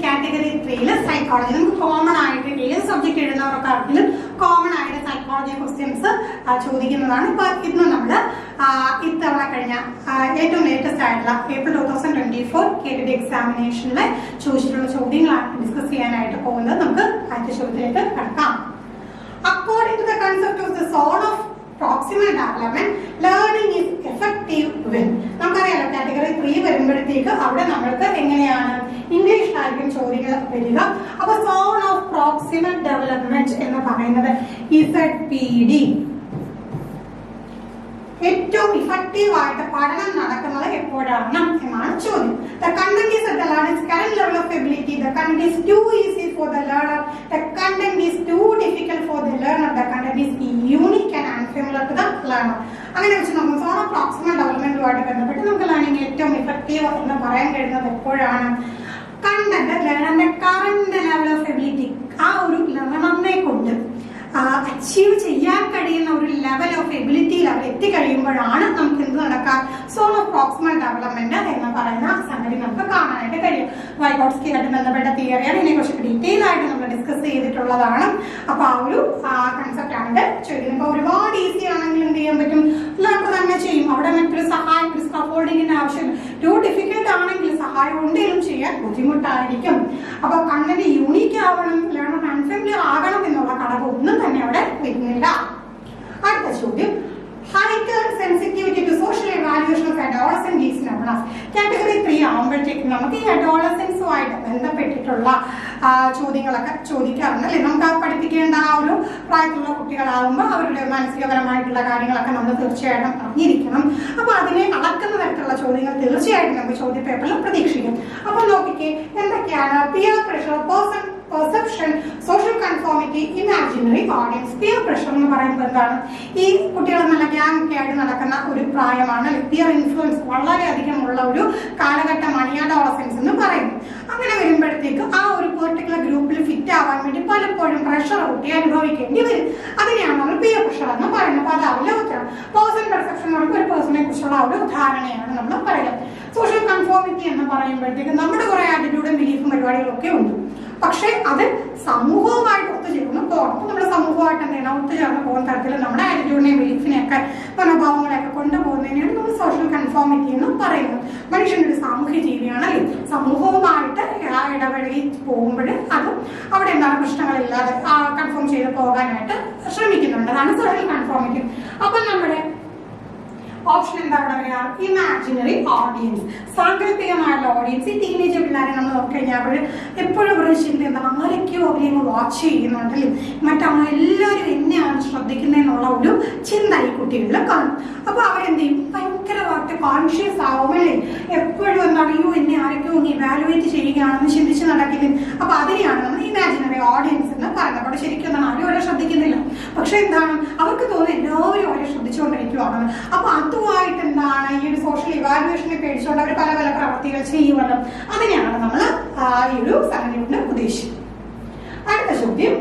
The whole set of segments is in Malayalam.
Category 3 psychology. നമുക്ക് കോമൺ ആയിട്ട് ഏത് സബ്ജക്ട് എഴുതുന്നവർക്കാണെങ്കിലും കോമൺ ആയിട്ട് സൈക്കോളജി ക്വസ്റ്റ്യൻസ് ചോദിക്കുന്നതാണ്. ഇപ്പൊ ഇന്ന് നമ്മള് ഇത്തവണ കഴിഞ്ഞ ഏറ്റവും ലേറ്റസ്റ്റ് ആയിട്ടുള്ള ഏപ്രിൽ 2024 KTD എക്സാമിനേഷനിലെ ചോദിച്ചിട്ടുള്ള ചോദ്യങ്ങളാണ് ഡിസ്കസ് ചെയ്യാനായിട്ട് പോകുന്നത്. നമുക്ക് ആദ്യത്തെ ചോദ്യത്തിലേക്ക് കടക്കാം. According to the concept of the zone of proximal development, learning is effective when നമുക്കറിയാലോ കാറ്റഗറി 3 വരുമ്പോഴത്തേക്ക് അവിടെ നമ്മൾക്ക് എങ്ങനെയാണ് ഇംഗ്ലീഷിലായിരിക്കും ചോദ്യങ്ങൾ വരിക. അപ്പൊ സോൺ ഓഫ് പ്രോക്സിമൽ ഡെവലപ്മെന്റ് എന്ന് പറയുന്നത് ZPD. ഏറ്റവും ഇഫക്റ്റീവ് ആയിട്ട് പഠനം നടക്കുന്നത് എപ്പോഴാണ് എന്നാണ് ചോദ്യം. The content is at the learner's current level of ability. The content is too easy for the learner. The content is too difficult for the learner. The content is unique and unfamiliar to the learner. അങ്ങനെ വെച്ച് നമുക്ക് സോൺ ഓഫ് പ്രോക്സിമൽ ഡെവലപ്മെന്റുമായിട്ട് ബന്ധപ്പെട്ട് നമുക്ക് ലേണിംഗ് ഏറ്റവും ഇഫക്റ്റീവ് എന്ന് പറയാൻ കഴിയുന്നത് എപ്പോഴാണ്? കണ്ടന്റ് ലേണറിന്റെ കറന്റ് ലെവൽ ഓഫ് എബിലിറ്റി, ആ ഒരു ലേണറിനെ കൊണ്ട് അച്ചീവ് ചെയ്യാൻ കഴിയുന്ന ഒരു ലെവൽ ഓഫ് എബിലിറ്റിയിൽ അവർ എത്തിക്കഴിയുമ്പോഴാണ് നമുക്ക് എന്ത് നടക്കാം? സോൺ ഓഫ് പ്രോക്സിമൽ ഡെവലപ്മെന്റ് എന്ന് പറയുന്ന സംഗതി നമുക്ക് കാണാനായിട്ട് കഴിയും. വൈഗോട്സ്കി ആയിട്ട് ബന്ധപ്പെട്ട തിയറിയാണ്, ഇതിനെക്കുറിച്ച് ഡീറ്റെയിൽ ആയിട്ട് നമ്മൾ ഡിസ്കസ് ചെയ്തിട്ടുള്ളതാണ്. അപ്പൊ ആ ഒരു കൺസെപ്റ്റ് ആണ് ചോദിക്കുന്നത്. ഇപ്പൊ ഒരുപാട് ഈസി ആണെങ്കിൽ എന്ത് ചെയ്യാൻ പറ്റും? നമുക്ക് തന്നെ ചെയ്യും. അവിടെ മറ്റൊരു സഹായം, ഒരു സ്കഫോൾഡിങ്ങിന്റെ ആവശ്യമില്ല. ടു ഡിഫിക്കൽട്ട് ആണെങ്കിൽ സഹായം ഉണ്ടെങ്കിലും ചെയ്യാൻ ബുദ്ധിമുട്ടായിരിക്കും. അപ്പൊ കണ്ടന്റ് യൂണീക്ക് ആവണം, ലേണർ അൺഫെമിലിയർ ആകണം എന്നുള്ള ഘടകം ഒന്നും തന്നെ അവിടെ വരുന്നില്ല. അടുത്ത ചോദ്യം, heightened sensitivity to social evaluation of adolescent is known as. Category 3 ആകുമ്പോഴത്തേക്കും നമുക്ക് ഈ അഡോളസൻസുമായിട്ട് ബന്ധപ്പെട്ടിട്ടുള്ള ചോദ്യങ്ങളൊക്കെ ചോദിക്കാറുണ്ട് അല്ലെ. നമുക്ക് പഠിപ്പിക്കേണ്ട ആ ഒരു പ്രായത്തിലുള്ള കുട്ടികളാകുമ്പോൾ അവരുടെ മാനസികപരമായിട്ടുള്ള കാര്യങ്ങളൊക്കെ നമ്മൾ തീർച്ചയായിട്ടും അറിഞ്ഞിരിക്കണം. അപ്പൊ അതിനെ അളക്കുന്ന തരത്തിലുള്ള ചോദ്യങ്ങൾ തീർച്ചയായിട്ടും നമുക്ക് ചോദ്യപേപ്പറിൽ പ്രതീക്ഷിക്കും. അപ്പൊ നോക്കിക്കേ എന്തൊക്കെയാണ്? Peer pressure, perception, social conformity, imaginary audience. Peer pressure എന്ന് പറയുമ്പോൾ എന്താണ്? ഈ കുട്ടികൾ നല്ല ഗ്യാങ് ഒക്കെ ആയിട്ട് നടക്കുന്ന ഒരു പ്രായമാണ്. പിയർ ഇൻഫ്ലുവൻസ് വളരെയധികം ഉള്ള ഒരു കാലഘട്ടമാണ് ഈ അഡോളസൻസ് എന്ന് പറയുന്നത്. അങ്ങനെ വരുമ്പോഴത്തേക്ക് ആ ഒരു പെർട്ടിക്കുലർ ഗ്രൂപ്പിൽ ഫിറ്റ് ആവാൻ വേണ്ടി പലപ്പോഴും പ്രഷർ കുട്ടി അനുഭവിക്കേണ്ടി വരും. അതിനെയാണ് നമ്മൾ പിയർ പ്രഷർ എന്ന് പറയുന്നത്. അപ്പൊ അതാവില്ല ഉത്തരം. പേഴ്സൺ പെർസെപ്ഷൻ എന്ന് പറയുമ്പോൾ ഒരു പേഴ്സണെ കുറിച്ചുള്ള ഒരു ധാരണയാണ് നമ്മൾ പറയുന്നത്. സോഷ്യൽ കൺഫോമിറ്റി എന്ന് പറയുമ്പോഴത്തേക്ക് നമ്മുടെ കുറെ ആറ്റിറ്റ്യൂഡും ബിലീഫും പരിപാടികളും ഒക്കെ ഉണ്ട്. പക്ഷെ അത് സമൂഹവുമായിട്ട് ഒത്തുചേർന്ന് പോകണം. നമ്മുടെ സമൂഹമായിട്ട് എന്താണ് ഒത്തുചേർന്ന് പോകുന്ന തരത്തിൽ നമ്മുടെ ആറ്റിറ്റ്യൂഡിനെയും ബിലീഫിനെയൊക്കെ മനോഭാവങ്ങളെയൊക്കെ കൊണ്ടുപോകുന്നതിനാണ് നമ്മൾ സോഷ്യൽ കൺഫോമിറ്റി എന്ന് പറയുന്നത്. മനുഷ്യൻ്റെ ഒരു സാമൂഹ്യ ജീവിയാണ് അല്ലേ. സമൂഹവുമായിട്ട് ഇടപഴകി പോകുമ്പോൾ അതും അവിടെ എന്താണ് പ്രശ്നങ്ങളില്ലാതെ കൺഫോം ചെയ്ത് പോകാനായിട്ട് ശ്രമിക്കുന്നുണ്ട്. അതാണ് സോഷ്യൽ കൺഫോമിറ്റി. അപ്പം നമ്മുടെ ഓപ്ഷൻ എന്താ അവിടെ വരിക? ഇമാജിനറി ഓഡിയൻസ്, സാങ്കല്പികമായുള്ള ഓഡിയൻസ്. ഈ ടീനേജ് പിള്ളേരെ നമ്മൾ നോക്കിക്കഴിഞ്ഞാൽ എപ്പോഴും ഒരു ചിന്ത എന്താണ്? ആരൊക്കെയോ അവരെ വാച്ച് ചെയ്യുന്നുണ്ടല്ലേ, മറ്റെല്ലാവരും എന്നെയാണ് ശ്രദ്ധിക്കുന്നതെന്നുള്ള ഒരു ചിന്ത ഈ കുട്ടികളിൽ കാണും. അപ്പൊ അവരെന്ത് ചെയ്യും? ഭയങ്കരമായിട്ട് കോൺഷ്യസ് ആവുമല്ലേ. എപ്പോഴും എന്താണ്? അയ്യോ എന്നെ ആരൊക്കെയോ ഒന്ന് ഇവാലുവേറ്റ് ചെയ്യുകയാണെന്ന് ചിന്തിച്ച് നടക്കില്ലേ. അപ്പൊ അതിനെയാണ് നമ്മൾ ഇമാജിനറി ഓഡിയൻസ് എന്ന് പറയുന്നത്. അവിടെ ശരിക്കും എന്താണ്? ആരും അവരെ ശ്രദ്ധിക്കുന്നില്ല. പക്ഷെ എന്താണ്? അവർക്ക് തോന്നുന്നു എല്ലാവരും അവരെ ശ്രദ്ധിച്ചുകൊണ്ടിരിക്കുവാണ്. അപ്പൊ അതുമായിട്ട് എന്താണ്? ഈ ഒരു സോഷ്യൽ ഇവാലുവേഷനെ പേടിച്ചുകൊണ്ട് അവർ പല പല പ്രവർത്തികൾ ചെയ്യുമല്ലോ. അതിനെയാണ് നമ്മൾ ഈ ഒരു സംഗതി കൊണ്ട് ഉദ്ദേശിക്കുന്നത്. അടുത്ത ചോദ്യം,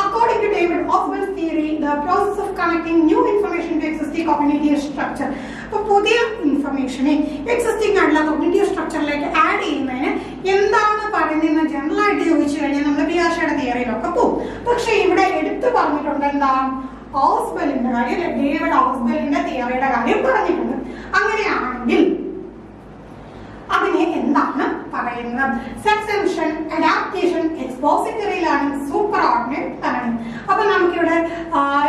according to David Oswald's theory, the process of connecting new information to existing cognitive structure. അപ്പോൾ പുതിയ ഇൻഫർമേഷനെ എക്സിസ്റ്റിംഗ് ആയിട്ടുള്ള കോഗ്നിറ്റീവ് സ്ട്രക്ചറിലേക്ക് ആഡ് ചെയ്യുന്നതിന് എന്താണ് പറയുന്നതെന്ന് ജനറൽ ആയിട്ട് ചോദിച്ചു കഴിഞ്ഞാൽ നമ്മൾ പിയാഷയുടെ തിയറിയിലൊക്കെ പോകും. പക്ഷെ ഇവിടെ എടുത്തു പറഞ്ഞിട്ടുണ്ട് എന്താ? ഓസ്ബെലിന്റെ കാര്യം, ഡേവിഡ് ഓസ്ബെലിന്റെ തിയറിയുടെ കാര്യം പറഞ്ഞിട്ടുണ്ട്. അങ്ങനെയാണെങ്കിൽ അതിനെ എന്താണ് പറയുന്നത്? Subsumption, adaptation, expository learning, super ordinate learning. അപ്പൊ നമുക്കിവിടെ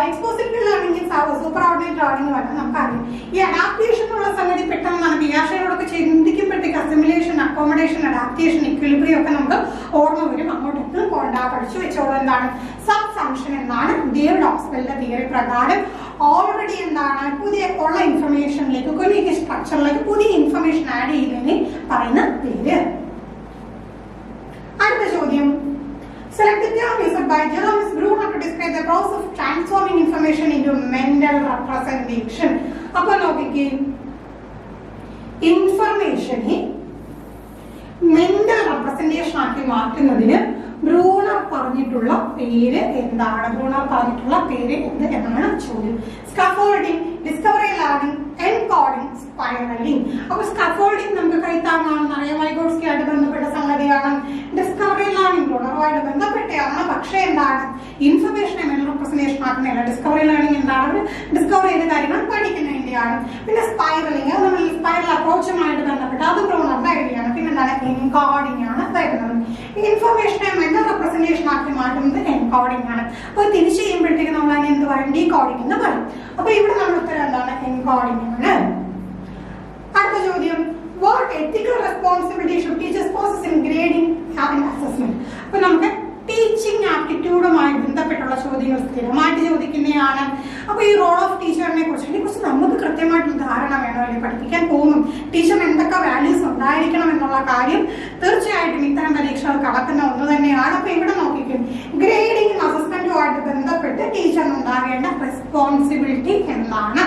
expository learning, super ordinate learning വരെ നമുക്കറിയാം. ഈ അഡാപ്റ്റേഷൻ ഉള്ള സംഗതി പെട്ടെന്നാണ് പിയാഷയോടൊക്കെ ചിന്തിക്കുമ്പോഴത്തേക്ക് അസിമിലേഷൻ, അക്കോമഡേഷൻ, അഡാപ്റ്റേഷൻ, ഇക്വിലിബ്രിയം ഒക്കെ നമുക്ക് ഓർമ്മ വരും. അങ്ങോട്ടൊക്കെ പഠിച്ചു വെച്ചോളൂ. എന്താണ് സബ്സംഷൻ എന്നാണ് ഡേവിഡ് ഓസ്ബെലിന്റെ തിയറി പ്രകാരം. ഓൾറെഡി എന്താണ്? പുതിയ ഉള്ള ഇൻഫർമേഷനിലേക്ക്, കോഗ്നിറ്റീവ് സ്ട്രക്ചറിലേക്ക് പുതിയ ഇൻഫർമേഷൻ ആഡ് ചെയ്യുന്നതിന് പറയുന്ന പേര്. അടുത്ത ചോദ്യം, select the term used by Jerome Bruner to describe the process of transforming information into mental representation. അപ്പോൾ നോക്കിക്കേ, ഇൻഫർമേഷനെ മെന്റൽ റെപ്രസെന്റേഷൻ ആക്കി മാറ്റുന്നതിന് ബ്രൂണർ പറഞ്ഞിട്ടുള്ള പേര് എന്താണ്? ബ്രൂണർ പറഞ്ഞിട്ടുള്ള പേര് എന്ത് എന്നാണ് ചോദ്യം. Scaffolding, discovery learning, encoding, spiralling. അപ്പൊ സ്കാഫോൾഡിംഗ് നമുക്ക് കൈത്താങ്ങാണെന്ന് അറിയാം, വൈഗോട്സ്കി ആയിട്ട് ബന്ധപ്പെട്ട സംഗതിയാണ്. ഡിസ്കവറി ലേണിംഗ് ഉള്ളതുമായിട്ട് ബന്ധപ്പെട്ടാണ്. പക്ഷേ എന്താണ്, ഇൻഫർമേഷനെ റെപ്രസെന്റേഷൻ ആക്കുന്നതല്ല. ഡിസ്കവറി ലേണിംഗ് എന്താണ്, ഡിസ്കവർ ചെയ്ത കാര്യങ്ങൾ പഠിക്കുന്നതിന്റെയാണ്. പിന്നെ സ്പൈറലിംഗ് നമ്മൾ സ്പൈറൽ അപ്രോച്ചുമായിട്ട് ബന്ധപ്പെട്ട് അത് ബ്രൂണറുടെ ഐഡിയയാണ്. പിന്നെ എന്താണ്, എൻകോഡിംഗ് ആണ് വരുന്നത്. ഇൻഫർമേഷനെ മെന്റൽ റെപ്രസെന്റേഷൻ ആക്കി മാറ്റുന്നത് എൻകോഡിംഗ് ആണ്. അപ്പൊ തിരിച്ചു ചെയ്യുമ്പോഴത്തേക്ക് നമ്മൾ അതിനെ എന്ത് പറയും, ഡീകോഡിംഗ് എന്ന് പറയും. അപ്പൊ ഇവിടെ നമ്മുടെ ഉത്തരം എന്താണ്, എൻകോഡിംഗ് ആണ്. അടുത്ത ചോദ്യം, what ethical responsibility should teachers possess in grading and assessment? അപ്പൊ നമുക്ക് ടീച്ചിങ് ആപ്റ്റിറ്റ്യൂഡുമായി ബന്ധപ്പെട്ടുള്ള ചോദ്യങ്ങൾ സ്ഥിരമായിട്ട് ചോദിക്കുന്നതാണ്. അപ്പൊ ഈ റോൾ ഓഫ് ടീച്ചറിനെ കുറിച്ച് നമുക്ക് കൃത്യമായിട്ടുള്ള ധാരണ വേണം. അല്ലെങ്കിൽ പഠിപ്പിക്കാൻ പോകും ടീച്ചർ എന്തൊക്കെ വാല്യൂസ് ഉണ്ടായിരിക്കണം എന്നുള്ള കാര്യം തീർച്ചയായിട്ടും ഇത്തരം പരീക്ഷകൾ കടക്കുന്ന ഒന്ന് തന്നെയാണ്. അപ്പൊ ഇവിടെ നോക്കിക്കും, ഗ്രേഡിംഗ് അസസ്മെന്റുമായിട്ട് ബന്ധപ്പെട്ട് ടീച്ചറിന് ഉണ്ടാകേണ്ട റെസ്പോൺസിബിലിറ്റി എന്താണ്?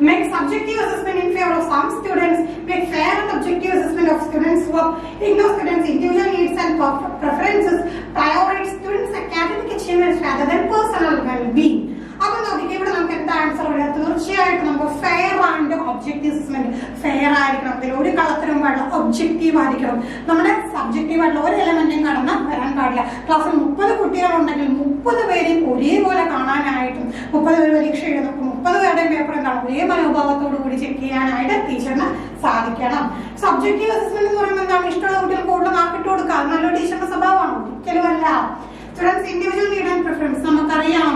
Make subjective assessment in favor of some students, make fair and objective assessment of students' work, ignore students' individual needs and preferences, prioritize students' academic achievements rather than personal well-being. അപ്പൊ നോക്കിക്കേ, ഇവിടെ നമുക്ക് എന്താ ആൻസർ വരിക? തീർച്ചയായിട്ടും നമുക്ക് fair and objective assessment. Fair ആയിരിക്കണം, അതിൽ ഒരു കളത്തിലും പാടില്ല. ഒബ്ജക്റ്റീവ് ആയിരിക്കണം. നമ്മുടെ സബ്ജക്റ്റീവ് ആയിട്ടുള്ള ഒരു എലമെന്റും കടന്ന് വരാൻ പാടില്ല. ക്ലാസ്സിൽ 30 കുട്ടികളുണ്ടെങ്കിൽ 30 പേരെയും ഒരേപോലെ കാണാനായിട്ടും 30 പേര് പരീക്ഷ എഴുതുമ്പോൾ 30 പേരുടെയും പേപ്പർ എന്താണ് ഒരേ മനോഭാവത്തോടു കൂടി ചെക്ക് ചെയ്യാനായിട്ട് ടീച്ചറിന് സാധിക്കണം. സബ്ജക്റ്റീവ് അസസ്മെന്റ് എന്ന് പറയുമ്പോൾ എന്താണ്, ഇഷ്ടമുള്ള കുട്ടികൾക്ക് കൂടുതൽ മാർക്ക് ഇട്ട് കൊടുക്കുക. അത് നല്ലൊരു ടീച്ചറിന്റെ സ്വഭാവമാണ്, ഒരിക്കലും അല്ല. Students individual need and preference നമുക്കറിയാം.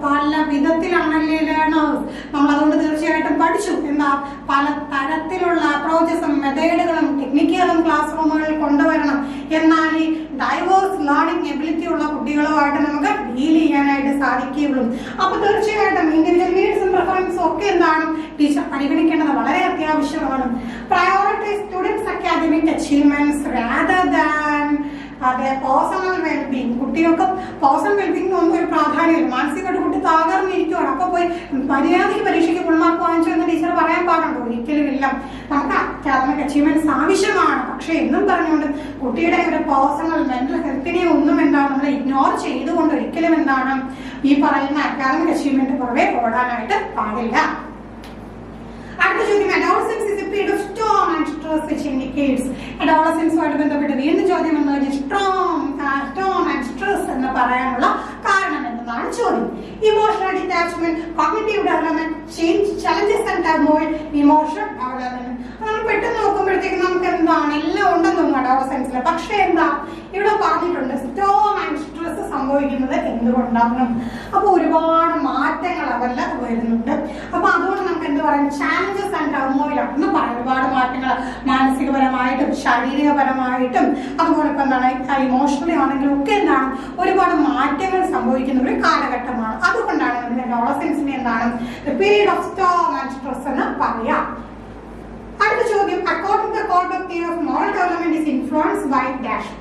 പല വിധത്തിലാണല്ലേ ലേണേഴ്സ്. നമ്മൾ അതുകൊണ്ട് തീർച്ചയായിട്ടും പഠിച്ചു എന്താ, പല തരത്തിലുള്ള അപ്രോച്ചസും മെത്തേഡുകളും ടെക്നിക്കുകളും ക്ലാസ് റൂമുകളിൽ കൊണ്ടുവരണം. എന്നാൽ ഈ ഡൈവേഴ്സ് ലേണിംഗ് എബിലിറ്റി ഉള്ള കുട്ടികളുമായിട്ട് നമുക്ക് ഡീൽ ചെയ്യാനായിട്ട് സാധിക്കുകയുള്ളൂ. അപ്പൊ തീർച്ചയായിട്ടും ഇൻഡിവിജ്വൽ നീഡ്സും പ്രിഫറൻസും ഒക്കെ എന്താണ് ടീച്ചർ പരിഗണിക്കേണ്ടത് വളരെ അത്യാവശ്യമാണ്. Prioritize students academic achievements rather than അതെ പേഴ്സണൽ വെൽബീങ്. കുട്ടികൾക്ക് പേഴ്സണൽ വെൽബീങ് ഒന്നും ഒരു പ്രാധാന്യമില്ല. മാനസികമായിട്ട് കുട്ടി തകർന്നിരിക്കുകയാണ്. അപ്പൊ പോയി മര്യാദയ്ക്ക് പരീക്ഷയ്ക്ക് ഫുൾ മാർക്ക് വാങ്ങിച്ചു എന്ന് ടീച്ചർ പറയാൻ പാടുണ്ടോ? ഒരിക്കലും ഇല്ല. നമുക്ക് അക്കാദമിക് അച്ചീവ്മെന്റ്സ് ആവശ്യമാണ്. പക്ഷെ എന്നും പറഞ്ഞുകൊണ്ട് കുട്ടിയുടെ ഒരു പേഴ്സണൽ മെന്റൽ ഹെൽത്തിനെ ഒന്നും എന്താണ് നമ്മൾ ഇഗ്നോർ ചെയ്തുകൊണ്ട് ഒരിക്കലും എന്താണ് ഈ പറയുന്ന അക്കാദമിക് അച്ചീവ്മെന്റ് പുറകെ ഓടാനായിട്ട് പാടില്ല. അടുത്ത ചോദ്യം, adolescence is a period of storm and stress which indicates. adolescence-ആയിട്ട് ബന്ധപ്പെട്ട് വീണ്ടും ചോദ്യം എന്ന് പറഞ്ഞാൽ storm and stress എന്ന് പറയാനുള്ള കാരണം എന്നതാണ് ചോദ്യം. Emotional detachment, cognitive development, change, challenges and turmoil, emotional development. നമ്മൾ പെട്ടെന്ന് നോക്കുമ്പോഴത്തേക്ക് നമുക്ക് എന്താണ് എല്ലാം ഉണ്ടെന്ന് തോന്നുന്നു അഡോളസെൻസിൽ. പക്ഷെ എന്താ ഇവിടെ പറഞ്ഞിട്ടുണ്ട്, സ്റ്റോം ആൻഡ് സ്ട്രെസ് സംഭവിക്കുന്നത് എന്തുകൊണ്ടാകണം. അപ്പൊ ഒരുപാട് മാറ്റങ്ങൾ അവരിൽ വരുന്നുണ്ട്. അപ്പൊ അതുകൊണ്ട് നമുക്ക് എന്ത് പറയാം, ചാലഞ്ചസ് ആൻഡ് ടർമോയിലാണെന്ന് പറയാം. ഒരുപാട് മാറ്റങ്ങൾ മാനസികപരമായിട്ടും ശാരീരികപരമായിട്ടും അതുപോലെ ഇപ്പൊ എന്താണ് ഇമോഷണലി ആണെങ്കിലും ഒക്കെ എന്താണ് ഒരുപാട് മാറ്റങ്ങൾ സംഭവിക്കുന്ന ഒരു കാലഘട്ടമാണ്. അതുകൊണ്ടാണ് നമ്മുടെ അഡോളസെൻസിനെ എന്താണ് period of storm and stress എന്ന് പറയാം. അടുത്ത ചോദ്യം, according to Kohlberg theory of moral development is influenced by dash.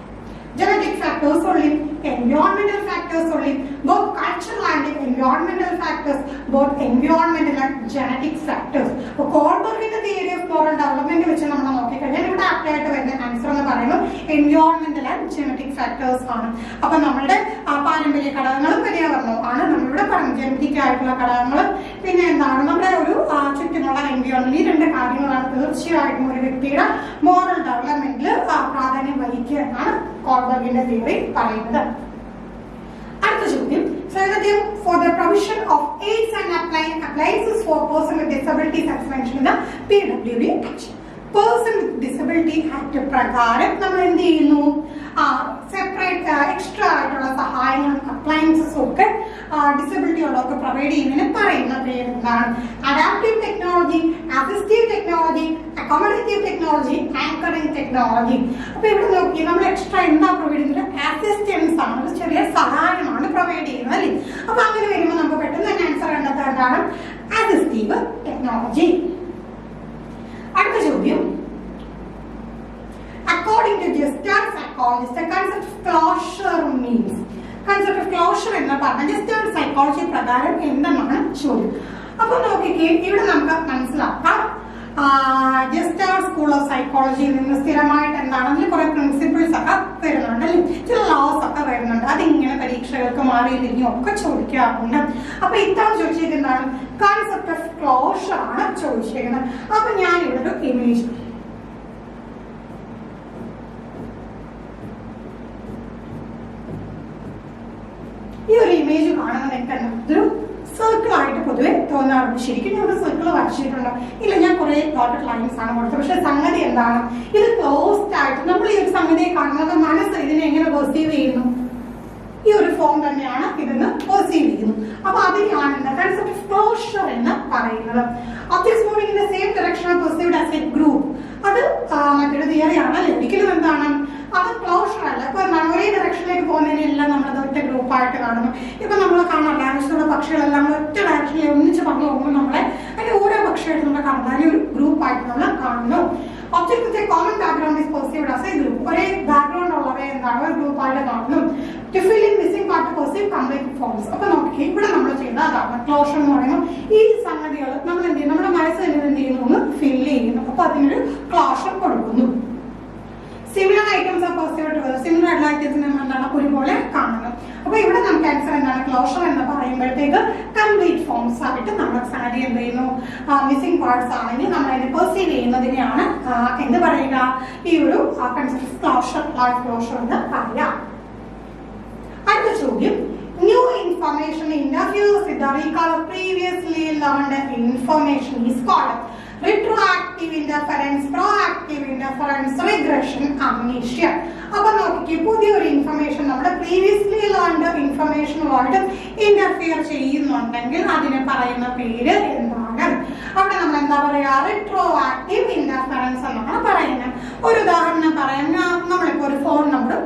Genetic factors only, environmental factors only, both cultural and environmental factors, both environmental and genetic factors. So കോൾബർഗിന്റെ തിയറി ഓഫ് മോറൽ ഡെവലപ്മെന്റ് വെച്ച് നമ്മൾ നോക്കിക്കഴിഞ്ഞാൽ ഇവിടെ ആപ്റ്റ് ആയിട്ട് വരുന്ന ആൻസർ എന്ന് പറയുന്നത് എൻവയോൺമെന്റൽ ആൻഡ് ജെനറ്റിക് ഫാക്ടേഴ്സ് ആണ്. അപ്പൊ നമ്മളുടെ പാരമ്പര്യ ഘടകങ്ങളും പര്യാവരണവും ആണ് നമ്മളിവിടെ പറഞ്ഞത്. ജെനറ്റിക് ആയിട്ടുള്ള ഘടകങ്ങളും പിന്നെ എന്താണ് നമ്മുടെ ഒരു ചുറ്റുമുള്ള എൻവയോൺമെന്റ്, ഈ രണ്ട് കാര്യങ്ങളാണ് തീർച്ചയായിട്ടും ഒരു വ്യക്തിയുടെ മോറൽ ഡെവലപ്മെന്റിൽ പ്രാധാന്യം വഹിക്കുക എന്നാണ് കോൾബർഗിന്റെ തിയറി പറയുന്നത്. അടുത്ത ചോദ്യം, for the provision of aids and appliances for persons with disabilities as mentioned in the PWD Act. Person with Disability Act പ്രകാരം നമ്മൾ എന്ത് ചെയ്യുന്നു, സെപ്പറേറ്റ് എക്സ്ട്രാ ആയിട്ടുള്ള സഹായങ്ങളും അപ്ലയൻസസും ഒക്കെ ഡിസബിലിറ്റി ഉള്ളവർക്ക് പ്രൊവൈഡ് ചെയ്യുന്നതിന് പറയുന്ന പേര് എന്താണ്? Adaptive technology, assistive technology, accommodative technology, anchoring technology. അപ്പൊ ഇവിടെ നോക്കി നമ്മൾ എക്സ്ട്രാ എന്താ പ്രൊവൈഡ് ചെയ്യുന്നത്? അസിസ്റ്റൻസ് ആണ്, ഒരു ചെറിയ സഹായമാണ് പ്രൊവൈഡ് ചെയ്യുന്നത് അല്ലേ. അപ്പൊ അങ്ങനെ വരുമ്പോൾ നമുക്ക് പെട്ടെന്ന് തന്നെ ആൻസർ കണ്ടെത്താനാണ് അസിസ്റ്റീവ് ടെക്നോളജി. അടുത്ത ചോദ്യം, according to Gestalt psychology, the concept of closure means. Concept of closure എന്ന് പറഞ്ഞാൽ Gestalt psychology പ്രകാരം എന്താണ് ചോദ്യം. അപ്പൊ നോക്കിക്കേ, ഇവിടെ നമുക്ക് മനസ്സിലാക്കാം ജസ്റ്റ് സ്കൂൾ ഓഫ് സൈക്കോളജിയിൽ നിന്ന് സ്ഥിരമായിട്ട് എന്താണ് അതിൽ കുറെ പ്രിൻസിപ്പിൾസ് ഒക്കെ വരുന്നുണ്ട് അല്ലെ, ചില ലോസ് ഒക്കെ വരുന്നുണ്ട്. അതിങ്ങനെ പരീക്ഷകൾക്ക് മാറി തിരിഞ്ഞും ഒക്കെ ചോദിക്കാറുണ്ട്. അപ്പൊ ഇത്തവണ ചോദിച്ചിരിക്കുന്നതാണ് കൺസെപ്റ്റ് ഓഫ് ക്ലോഷർ ആണ് ചോദിച്ചിരിക്കുന്നത്. അപ്പൊ ഞാൻ ഇവിടെ ഒരു ഇമേജ് ഈ ഒരു ഇമേജ് കാണുന്നത് എനിക്കല്ല ഇതൊരു സർക്കിൾ ആയിട്ട് പൊതുവെ തോന്നാറുണ്ട്. ശരിക്കും ഞാൻ ഒരു സർക്കിൾ വരച്ചിട്ടുണ്ടോ ഇല്ല, ഞാൻ കുറെ ഡോട്ടഡ് ലൈൻസ് ആണ് കൊടുത്തത്. പക്ഷെ സംഗതി എന്താണ്, ഇത് ക്ലോസ്ഡ് ആയിട്ട് നമ്മൾ ഈ ഒരു സംഗതിയെ കാണുന്നത് മനസ്സ് ഇതിനെ എങ്ങനെ പെർസീവ് ചെയ്യുന്നു, ഈ ഒരു ഫോം തന്നെയാണ് ഇതെന്ന് പെർസീവ് ചെയ്യുന്നു. അപ്പൊ അതിനെയാണ് കൺസെപ്റ്റ് ഓഫ് ക്ലോഷർ എന്ന് പറയുന്നത്. Objects moving in the same direction are perceived as a group. അത് മറ്റൊരു തിയറിയാണ് അല്ലെ. ഒരിക്കലും എന്താണ് അത് ക്ലോഷർ അല്ല. ഇപ്പൊ എന്താണ് ഒരേ ഡയറക്ഷനിലേക്ക് പോകുന്നതിനെല്ലാം നമ്മളത് ഒറ്റ ഗ്രൂപ്പായിട്ട് കാണുന്നു. ഇപ്പൊ നമ്മൾ കാണാം ഡയറക്ഷനുള്ള പക്ഷികളെല്ലാം ഒറ്റ ഡയറക്ഷനിൽ ഒന്നിച്ച് പറഞ്ഞു പോകുമ്പോൾ നമ്മളെ അതിന്റെ ഓരോ പക്ഷിയായിട്ട് നമ്മൾ കാണുന്നത് അതിന് ഒരു ഗ്രൂപ്പായിട്ട് നമ്മൾ കാണുന്നു. Object with a common background is perceived as a group. ഒരേ ബാക്ക്ഗ്രൗണ്ട് ഉള്ളവരെ എന്താണ് ഒരു ഗ്രൂപ്പായിട്ട് കാണുന്നു. To fill in missing part perceive complete forms. അപ്പൊ നോക്കി ഇവിടെ നമ്മൾ ചെയ്യുന്ന അതാണ് ക്ലോഷർ എന്ന് പറയുമ്പോൾ ഈ സംഗതികൾ നമ്മൾ എന്ത് ചെയ്യും, നമ്മുടെ മനസ്സ് എന്ത് ചെയ്യുന്നു ഒന്ന് ഫില്ല് ചെയ്യുന്നു. അപ്പൊ അതിനൊരു ക്ലോഷർ കൊടുക്കുന്നു. Similar items are perceived together. Similar ആയിട്ടുള്ള ഐറ്റംസ് എന്താണ് ഒരുപോലെ കാണുന്നു. അപ്പൊ ഇവിടെ നമുക്ക് ആൻസർ എന്താണ് ക്ലോഷർ എന്ന് പറയുമ്പോഴത്തേക്ക് കംപ്ലീറ്റ് ഫോംസ് ആയിട്ട് നമ്മൾ സംഗതി എന്ത് ചെയ്യുന്നു, മിസ്സിംഗ് പാർട്സ് ആണെങ്കിൽ നമ്മൾ അതിനെ പെർസീവ് ചെയ്യുന്നതിനെയാണ് എന്ത് പറയുക, ഈ ഒരു കൺസെപ്റ്റ് ക്ലോഷർ എന്ന് പറയാം. അടുത്ത ചോദ്യം, new information interferes with the recall of previously learned information is called retroactive interference, proactive interference, regression, amnesia. അപ്പൊ നോക്കിക്കേ, പുതിയൊരു ഇൻഫർമേഷൻ നമ്മുടെ പ്രീവിയസ്ലി ലേൺഡ് ഇൻഫർമേഷനുമായിട്ട് ഇന്റർഫിയർ ചെയ്യുന്നുണ്ടെങ്കിൽ അതിനെ പറയുന്ന പേര് എന്താണ്? അവിടെ നമ്മൾ എന്താ പറയാ, റിട്രോ ആക്റ്റീവ് ഇന്റർഫറൻസ് എന്നാണ് പറയുന്നത്. ഒരു ഉദാഹരണം പറയാം, നമ്മളിപ്പോ ഒരു ഫോൺ നമ്പർ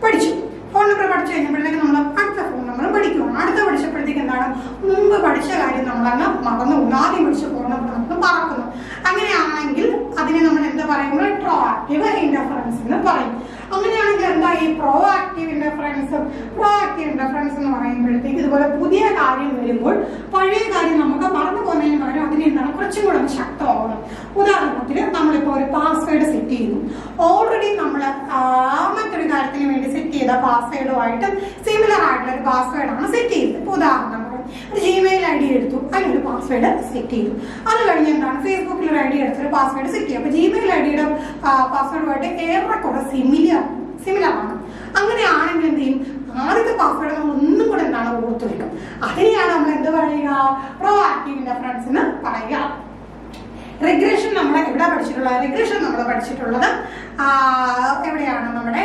പഠിച്ചു. ഫോൺ നമ്പർ പഠിച്ചു കഴിഞ്ഞപ്പോഴത്തേക്ക് നമ്മൾ അടുത്ത ഫോൺ നമ്പർ പഠിക്കുകയാണ്. അടുത്ത പഠിച്ചപ്പോഴത്തേക്ക് എന്താണ്, മുമ്പ് പഠിച്ച കാര്യം നമ്മളങ്ങ് മറന്നു, ആദ്യം പഠിച്ച ഫോൺ നമ്പർ നമുക്ക് മറക്കുന്നു. അങ്ങനെയാണെങ്കിൽ അതിനെ നമ്മൾ എന്താ പറയും, റിട്രോ ആക്റ്റീവ് ഇന്റർഫറൻസ് എന്ന് പറയും. അങ്ങനെയാണെങ്കിൽ എന്താ ഈ പ്രോ ആക്റ്റീവ് ഇന്റർഫറൻസ് എന്ന് പറയുമ്പോഴത്തേക്ക് ഇതുപോലെ പുതിയ കാര്യം വരുമ്പോൾ പഴയ കാര്യം നമുക്ക് മറന്നു പോകുന്നതിന് പകരം അതിനെ എന്താണ് കുറച്ചും കൂടെ ശക്തമാവണം. ഉദാഹരണത്തിന് നമ്മളിപ്പോൾ ഒരു പാസ്വേഡ് സെറ്റ് ചെയ്യുന്നു. ഓൾറെഡി നമ്മൾ മറ്റൊരു കാര്യത്തിന് വേണ്ടി സെറ്റ് ചെയ്ത പാസ്വേഡുമായിട്ട് സിമിലർ ആയിട്ടുള്ള ഒരു പാസ്വേഡാണ് സെറ്റ് ചെയ്തത്. ഇപ്പോൾ ഉദാഹരണം ഒരു ജിമെയിൽ ഐ ഡി എടുത്തു, അതിനൊരു പാസ്വേഡ് സെറ്റ് ചെയ്തു. അത് കഴിഞ്ഞ് എന്താണ് ഫേസ്ബുക്കിൽ ഒരു ഐ ഡി എടുത്തൊരു പാസ്വേഡ് സെറ്റ് ചെയ്യും. അപ്പൊ ജിമെയിൽ ഐ ഡിയുടെ പാസ്വേഡുമായിട്ട് ഏറെക്കുറെ സിമിലർ ആണ്. അങ്ങനെയാണെങ്കിൽ എന്ത് ചെയ്യും, ആദ്യത്തെ പാസ്വേഡ് നമ്മൾ ഒന്നും കൂടെ എന്താണ് ഓർത്തു വെക്കും. അതിനെയാണ് നമ്മൾ എന്ത് പറയുക, പ്രോ ആക്റ്റീവ് ഇന്റർഫറൻസ് എന്ന് പറയുക. റിഗ്രഷൻ നമ്മൾ എവിടെ പഠിച്ചിട്ടുള്ളത്, റിഗ്രഷൻ നമ്മൾ പഠിച്ചിട്ടുള്ളത് എവിടെയാണ്, നമ്മുടെ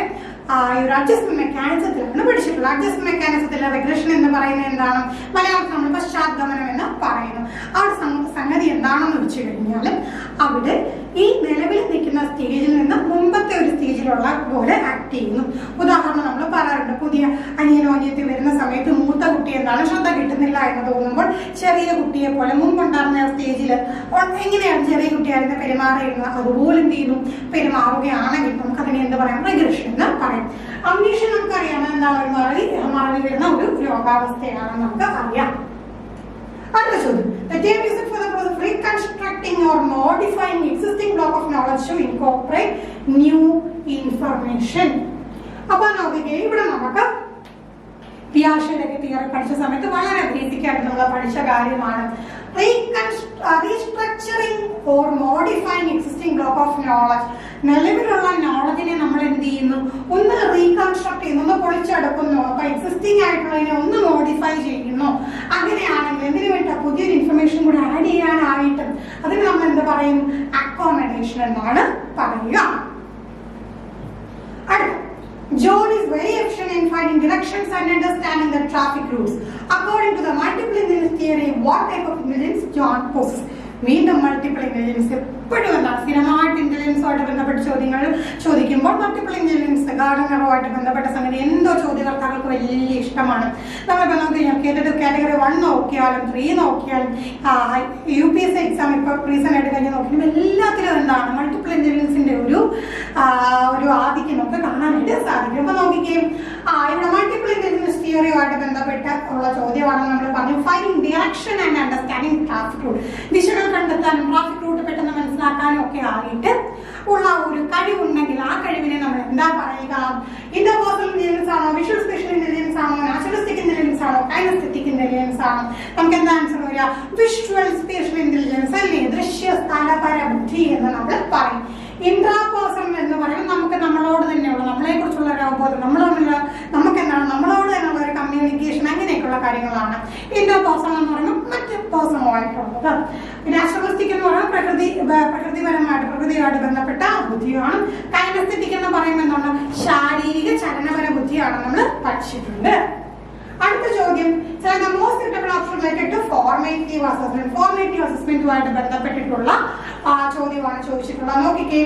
ഈ ഒരു അഡ്ജസ്റ്റ്മെന്റ് മെക്കാനിസത്തിലാണ് പഠിച്ചിട്ടുള്ളത്. അഡ്ജസ്റ്റ്മെന്റ് മെക്കാനിസത്തിലെ റിഗ്രഷൻ എന്ന് പറയുന്നത് എന്താണ്, മലയാളത്തിൽ നമ്മൾ പശ്ചാത്തലനം എന്ന് പറയുന്നു. ആ സംഗതി എന്താണെന്ന് വെച്ച് കഴിഞ്ഞാൽ അവിടെ ഈ നിലവിൽ നിൽക്കുന്ന സ്റ്റേജിൽ നിന്ന് മുമ്പത്തെ ഒരു സ്റ്റേജിലുള്ള പോലെ ആക്ട് ചെയ്യുന്നു. ഉദാഹരണം നമ്മൾ പറയാറുണ്ട്, പുതിയ അനിയനോ അനിയത്തി വരുന്ന സമയത്ത് മൂത്ത കുട്ടി എന്താണ് ശ്രദ്ധ കിട്ടുന്നില്ല എന്ന് തോന്നുമ്പോൾ ചെറിയ കുട്ടിയെ പോലെ മുമ്പുണ്ടായിരുന്ന സ്റ്റേജിൽ എങ്ങനെയാണ് ചെറിയ കുട്ടിയായിരുന്നു പെരുമാറിയിരുന്നത് അതുപോലെ എന്ത് ചെയ്യുന്നു പെരുമാറുകയാണെങ്കിൽ നമുക്ക് അതിനെ എന്ത് പറയാം, റിഗ്രഷൻ എന്ന് പറയും. അംനീഷ്യ നമുക്കറിയാം എന്താണ്, ഒരു മറവി വരുന്ന ഒരു രോഗാവസ്ഥയാണെന്ന് നമുക്ക് അറിയാം. അടുത്ത ചോദ്യം, the term used for the process of reconstructing or modifying existing block of knowledge to incorporate new information. അപ്പോൾ നോക്കിക്കേ, ഇവിടെ നമുക്ക് പിയാഷയുടെ തിയറി പഠിച്ച സമയത്ത് വളരെ ബേസിക് ആയിട്ട് നമ്മൾ പഠിച്ച കാര്യമാണ് restructuring or modifying existing block of knowledge. നിലവിലുള്ള നോളജിനെ നമ്മൾ എന്ത് ചെയ്യുന്നു, ഒന്ന് റീകൺസ്ട്രക്ട് ചെയ്യുന്നു, ഒന്ന് പൊളിച്ചെടുക്കുന്നു. അപ്പൊ എക്സിസ്റ്റിംഗ് ആയിട്ടുള്ളതിനെ ഒന്ന് മോഡിഫൈ ചെയ്യുന്നു. അങ്ങനെയാണെങ്കിൽ എന്തിനു വേണ്ട, പുതിയൊരു ഇൻഫർമേഷൻ കൂടി ആഡ് ചെയ്യാനായിട്ട് അതിന് നമ്മൾ എന്ത് പറയും, അക്കോമഡേഷൻ എന്നാണ് പറയുക. John is very efficient in finding directions and understanding the traffic routes. According to the multiple intelligence theory, what type of intelligence John possesses? വീണ്ടും മൾട്ടിപ്പിൾ ഇന്റലിജൻസ് എപ്പോഴും എന്താണ്, സ്ഥിരമായിട്ട് ഇന്റലിജൻസുമായിട്ട് ബന്ധപ്പെട്ട ചോദ്യങ്ങൾ ചോദിക്കുമ്പോൾ മൾട്ടിപ്പിൾ ഇന്റലിജൻസ് ഗാർഡനറുമായിട്ട് ബന്ധപ്പെട്ട സംഗതി എന്തോ ചോദ്യകർത്താക്കൾക്ക് വലിയ ഇഷ്ടമാണ്. നമ്മളിപ്പോൾ നമുക്ക് കാറ്റഗറി 1 നോക്കിയാലും 3 നോക്കിയാലും UPSC എക്സാം ഇപ്പോൾ റീസെന്റ് ആയിട്ട് കഴിഞ്ഞ് നോക്കിയാലും എല്ലാത്തിലും എന്താണ് മൾട്ടിപ്പിൾ ഇന്റലിജൻസിന്റെ ഒരു ആധിക്യം നമുക്ക് കാണാനായിട്ട് സാധിക്കും. അപ്പൊ നോക്കിക്കേ, ഇവിടെ മൾട്ടിപ്പിൾ ഇന്റലിജൻസ് തിയറിയുമായിട്ട് ബന്ധപ്പെട്ട ഉള്ള ചോദ്യമാണെന്ന് നമ്മൾ പറഞ്ഞു. Finding direction and understanding traffic route, ദിശകൾ കണ്ടെത്താനും ട്രാഫിക് റൂട്ട് പെട്ടെന്ന് മനസ്സിലാക്കാനും ഒക്കെ ആയിട്ട് ഉള്ള ഒരു കഴിവുണ്ടെങ്കിൽ ആ കഴിവിനെ നമ്മൾ എന്താ പറയുക? ഇന്റർപേഴ്സണൽ ഇന്റലിജൻസ് ആണോ, വിഷ്വൽ സ്പേഷ്യൽ ഇന്റലിജൻസ് ആണോ, നാച്ചുറലിസ്റ്റിക് ഇന്റലിജൻസ് ആണോ, കൈനസ്തെറ്റിക് ഇന്റലിജൻസ് ആണോ? നമുക്ക് എന്താ ആൻസർ വരിക? വിഷ്വൽ സ്പേഷ്യൽ ഇന്റലിജൻസ് അല്ലേ, ദൃശ്യ സ്ഥലപര ബുദ്ധി എന്ന് നമ്മൾ പറയും. ഇൻട്രാപേഴ്സണൽ എന്ന് പറയുമ്പോൾ നമുക്ക് നമ്മളോട് തന്നെയുള്ള, നമ്മളെ കുറിച്ചുള്ള ഒരു അവബോധം, നമുക്ക് എന്താണ് നമ്മളോട് തന്നെയുള്ള ഒരു കമ്മ്യൂണിക്കേഷൻ, അങ്ങനെയൊക്കെയുള്ള കാര്യങ്ങളാണ്. ഇന്റർപേഴ്സണൽ എന്ന് പറയുമ്പോൾ മറ്റ് പേഴ്സണലായിട്ടുള്ളത്. നാച്ചുറലിസ്റ്റിക് എന്ന് പറയുമ്പോൾ പ്രകൃതിയുമായിട്ട് ബന്ധപ്പെട്ട ബുദ്ധിയാണ്. കൈനസ്തെറ്റിക് എന്ന് പറയുമ്പോൾ എന്താണ്? ശാരീരിക ചലനപര ബുദ്ധിയാണ് നമ്മൾ പഠിച്ചിട്ടുണ്ട്. അടുത്ത ചോദ്യം, most suitable option related to formative assessment. Formative അസസ്മെന്റുമായിട്ട് ബന്ധപ്പെട്ടിട്ടുള്ള ചോദ്യമാണ് ചോദിച്ചിട്ടുള്ളത്. നോക്കിക്കേ,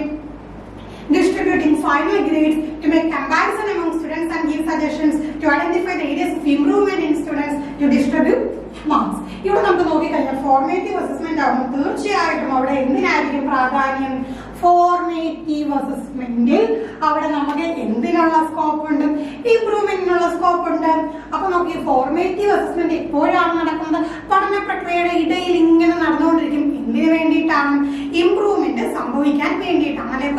distributing final grades to make comparison among students and give suggestions to identify the areas of improvement in students to distribute marks. ഇവിടെ നമുക്ക് നോക്കിക്കഴിഞ്ഞാൽ ഫോർമേറ്റീവ് അസസ്മെന്റ് ആകുമ്പോൾ തീർച്ചയായിട്ടും അവിടെ എന്തിനായിരിക്കും പ്രാധാന്യം? ഫോർമേറ്റീവ് അസസ്മെന്റിൽ അവിടെ നമുക്ക് എന്തിനുള്ള സ്കോപ്പ് ഉണ്ട്? ഇംപ്രൂവ്മെന്റിനുള്ള സ്കോപ്പ് ഉണ്ട്. അപ്പൊ നമുക്ക് ഈ ഫോർമേറ്റീവ് അസസ്മെന്റ് എപ്പോഴാണ് നടക്കുന്നത്? പഠന പ്രക്രിയയുടെ ഇടയിൽ ഇങ്ങനെ നടന്നുകൊണ്ടിരിക്കും. എന്തിനു വേണ്ടിയിട്ടാണ്? ഇംപ്രൂവ്മെന്റ് സംഭവിക്കാൻ വേണ്ടിയിട്ടാണ്. അല്ലെങ്കിൽ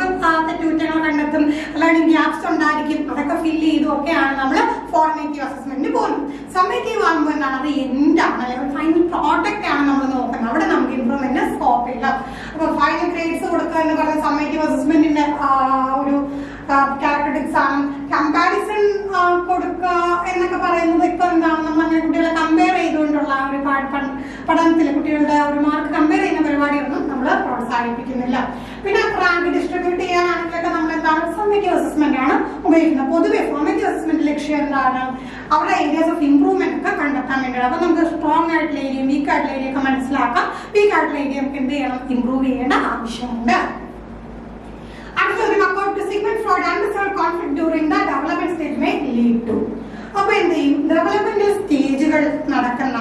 തെറ്റുകുറ്റങ്ങൾ കണ്ടെത്തും, അല്ലെങ്കിൽ ഗ്യാപ്സ് ഉണ്ടായിരിക്കും, അതൊക്കെ ഫില്ല് ചെയ്തും ഒക്കെയാണ് നമ്മൾ ഫോർമേറ്റീവ് അസസ്മെന്റ് പോകുന്നത്. സമ്മേറ്റീവ് ആകുമ്പോൾ എന്താണ്? അത് എന്താണ്, അല്ലെങ്കിൽ ഫൈനൽ പ്രോഡക്റ്റ് ആണ് നമ്മൾ നോക്കുന്നത്. അവിടെ നമുക്ക് ഇംപ്രൂവ്മെന്റ് സ്കോപ്പ് ഇല്ല. അപ്പൊ ഫൈനൽ ഗ്രേഡ്സ് കൊടുക്കുക എന്ന് പറയുന്നത് സമ്മേറ്റീവ് അസസ്മെന്റിന്റെ ഒരു ക്യാരക്ടറിസ്റ്റിക്സ് ആണ്. കമ്പാരിസൺ കൊടുക്കുക എന്നൊക്കെ പറയുന്നത് ഇപ്പൊ എന്താണ്? നമ്മൾ കുട്ടികളെ കമ്പയർ ചെയ്തുകൊണ്ടുള്ള ഒരു പഠനത്തിൽ കുട്ടികളുടെ ഒരു മാർക്ക് കമ്പയർ ചെയ്യുന്ന പരിപാടിയൊന്നും നമ്മൾ പ്രോത്സാഹിപ്പിക്കുന്നില്ല. പിന്നെ റാങ്ക് ഡിസ്ട്രിബ്യൂട്ട് ചെയ്യാനാണെങ്കിലൊക്കെ നമ്മൾ എന്താണ്? സമ്മേറ്റീവ് അസസ്മെന്റ് ആണ് ഉപയോഗിക്കുന്നത്. പൊതുവെ ഫോർമേറ്റീവ് അസസ്മെന്റ് ലക്ഷ്യം എന്താണ്? അവിടെ ഏരിയാസ് ഓഫ് ഇംപ്രൂവ്മെന്റ് ഒക്കെ കണ്ടെത്താൻ വേണ്ടിയാണ്. അപ്പൊ നമുക്ക് സ്ട്രോങ് ആയിട്ടുള്ള ഏരിയയും വീക്ക് ആയിട്ടുള്ള ഏരിയ ഒക്കെ മനസ്സിലാക്കാം. വീക്ക് ആയിട്ടുള്ള ഏരിയ നമുക്ക് എന്ത് ചെയ്യണം? ഇംപ്രൂവ് ചെയ്യേണ്ട ആവശ്യമുണ്ട്. According to Sigmund Freud, unresolved conflict during the development stage may lead to. അപ്പൊ എന്ത് ചെയ്യും? ഡെവലപ്മെന്റൽ സ്റ്റേജുകൾ നടക്കുന്ന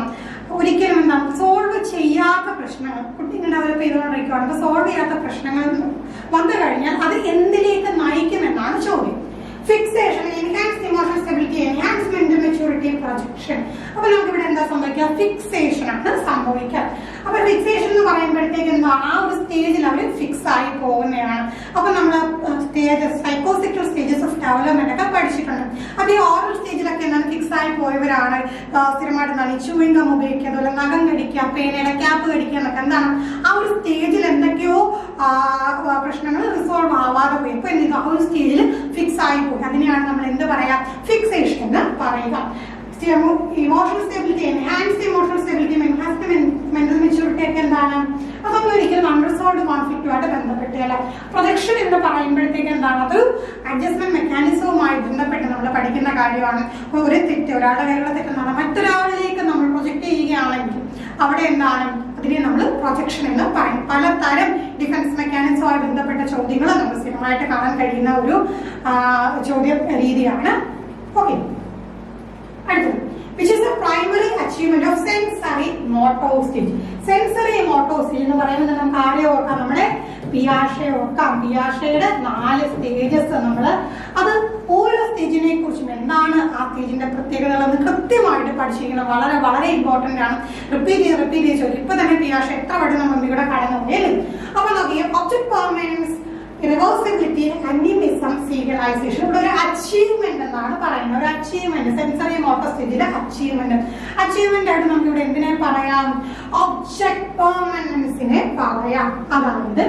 ഒരിക്കലും എന്താ സോൾവ് ചെയ്യാത്ത പ്രശ്നങ്ങൾ, കുട്ടി ഡെവലപ്പ് ചെയ്തുകൊണ്ടിരിക്കുകയാണ്. അപ്പൊ സോൾവ് ചെയ്യാത്ത പ്രശ്നങ്ങൾ വന്നു കഴിഞ്ഞാൽ അത് എന്തിലേക്ക് നയിക്കുമെന്നാണ് ചോദ്യം. Fixation, enhanced emotional stability, enhanced mental maturity, projection. അപ്പൊ നമുക്ക് ഇവിടെ എന്താ സംഭവിക്കുക? ഫിക്സേഷൻ ആണ് സംഭവിക്കുക. അപ്പൊ ഫിക്സേഷൻ എന്ന് പറയുമ്പോഴത്തേക്ക് എന്താ? ആ ഒരു സ്റ്റേജിൽ അവർ ഫിക്സ് ആയി പോകുന്നതാണ്. അപ്പൊ നമ്മൾ സൈക്കോസെക്ച്വൽ സ്റ്റേജസ് ഓഫ് ഡെവലപ്മെന്റ് ഒക്കെ പഠിച്ചിട്ടുണ്ട്. അപ്പൊ ഈ ഓറൽ സ്റ്റേജിലൊക്കെ എന്താണ്? ഫിക്സ് ആയി പോയവരാണ്. സ്ഥിരമായിട്ട് എന്താണ്? ചൂയിങ് ഗം ഉപയോഗിക്കുക, അതുപോലെ നഖം കടിക്കുക, പേനയുടെ ക്യാപ്പ് കടിക്കുക എന്നൊക്കെ എന്താണ്? ആ ഒരു സ്റ്റേജിൽ എന്തൊക്കെയോ പ്രശ്നങ്ങൾ റിസോൾവ് ആവാതെ പോയി. ഇപ്പൊ എന്ത്? ആ ഒരു സ്റ്റേജിൽ ഫിക്സ് ആയി പോയി. അതിനെയാണ് നമ്മൾ എന്ത് പറയാ? ഫിക്സേഷൻ എന്ന് പറയുക. Emotional stability, enhanced emotional stability, enhanced mental maturity ഒക്കെ എന്താണ്? അതൊന്നും ഒരിക്കലും അൺറിസോൾവ്ഡ് കോൺഫ്ലിക്റ്റുമായിട്ട് ബന്ധപ്പെട്ടില്ല. പ്രൊജക്ഷൻ എന്ന് പറയുമ്പോഴത്തേക്ക് എന്താണ്? അത് അഡ്ജസ്റ്റ്മെന്റ് മെക്കാനിസവുമായി ബന്ധപ്പെട്ട് നമ്മൾ പഠിക്കുന്ന കാര്യമാണ്. ഒരു തെറ്റ്, ഒരാളുടെ കയ്യിലുള്ള തെറ്റെന്നാണ് മറ്റൊരാളിലേക്ക് നമ്മൾ പ്രൊജക്ട് ചെയ്യുകയാണെങ്കിൽ അവിടെ എന്താണ്? അതിനെ നമ്മൾ പ്രൊജക്ഷൻ എന്ന് പറയും. പലതരം ഡിഫൻസ് മെക്കാനിസവുമായി ബന്ധപ്പെട്ട ചോദ്യങ്ങൾ നമ്മൾ സ്ഥിരമായിട്ട് കാണാൻ കഴിയുന്ന ഒരു ചോദ്യ രീതിയാണ്. ഓക്കെ, അടുത്തത്, which is the primary achievement of sensory motor stage. Sensory motto stage എന്ന് പറയുന്നത് നമുക്ക് ആരെ ഓർക്കാം? നമ്മുടെ പിയാഷയെ ഓർക്കാം. പിയാഷയുടെ 4 സ്റ്റേജസ് അത് ഓരോ സ്റ്റേജിനെ കുറിച്ചും എന്താണ് ആ സ്റ്റേജിന്റെ പ്രത്യേകതകൾ എന്ന് കൃത്യമായിട്ട് പഠിച്ചിരിക്കണം. വളരെ വളരെ ഇമ്പോർട്ടന്റ് ആണ്. റിപ്പീറ്റ് ചെയ്ത് ചോദിക്കും. ഇപ്പൊ തന്നെ പിയാഷ എത്ര വട്ടം നമ്മൾ ഇവിടെ കടന്നു പോയാലും. അപ്പൊ നോക്കിയ object permanence, reversibility, animism, serialization. ഇവിടെ ഒരു അച്ചീവ്മെന്റ് എന്നാണ് പറയുന്നത്. ഒരു അച്ചീവ്മെന്റ്, സെൻസറി മോട്ടോർ സ്റ്റേജിലെ അച്ചീവ്മെന്റ് ആയിട്ട് നമുക്ക് ഇവിടെ എന്തിനെ പറയാം? ഒബ്ജക്ട് പെർമനൻസിനെ പറയാം. അതായത്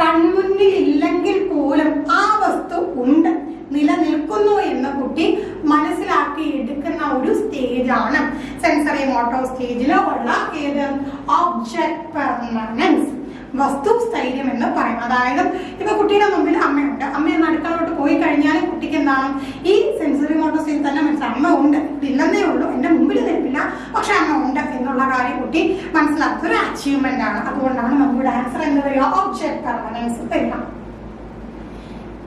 കൺമുന്നിൽ ഇല്ലെങ്കിൽ പോലും ആ വസ്തു ഉണ്ട്, നിലനിൽക്കുന്നു എന്ന് കുട്ടി മനസ്സിലാക്കി എടുക്കുന്ന ഒരു സ്റ്റേജാണ് സെൻസറി മോട്ടോർ സ്റ്റേജിൽ ഉള്ള ഏത്? ഒബ്ജക്ട് പെർമനൻസ്, വസ്തുസ്ഥൈര്യം എന്ന് പറയും. അതായത് ഇപ്പൊ കുട്ടിയുടെ മുമ്പിൽ അമ്മയുണ്ട്, അമ്മ അടുക്കളോട്ട് പോയി കഴിഞ്ഞാൽ കുട്ടിക്ക് എന്താണ്? ഈ സെൻസറി മോട്ടോർ സ്റ്റേജിൽ തന്നെ മനസ്സിലാവും, അമ്മ ഉണ്ട്, ഇല്ലെന്നേ ഉള്ളൂ, എന്റെ മുമ്പിൽ നിൽപ്പില്ല, പക്ഷെ അമ്മ ഉണ്ട് എന്നുള്ള കാര്യം കുട്ടി മനസ്സിലാക്കുന്ന ഒരു അച്ചീവ്മെന്റ് ആണ്. അതുകൊണ്ടാണ് നമ്മുടെ ആൻസർ എന്ന് വരിക ഒബ്ജക്ട് പെർമനൻസ് വരിക.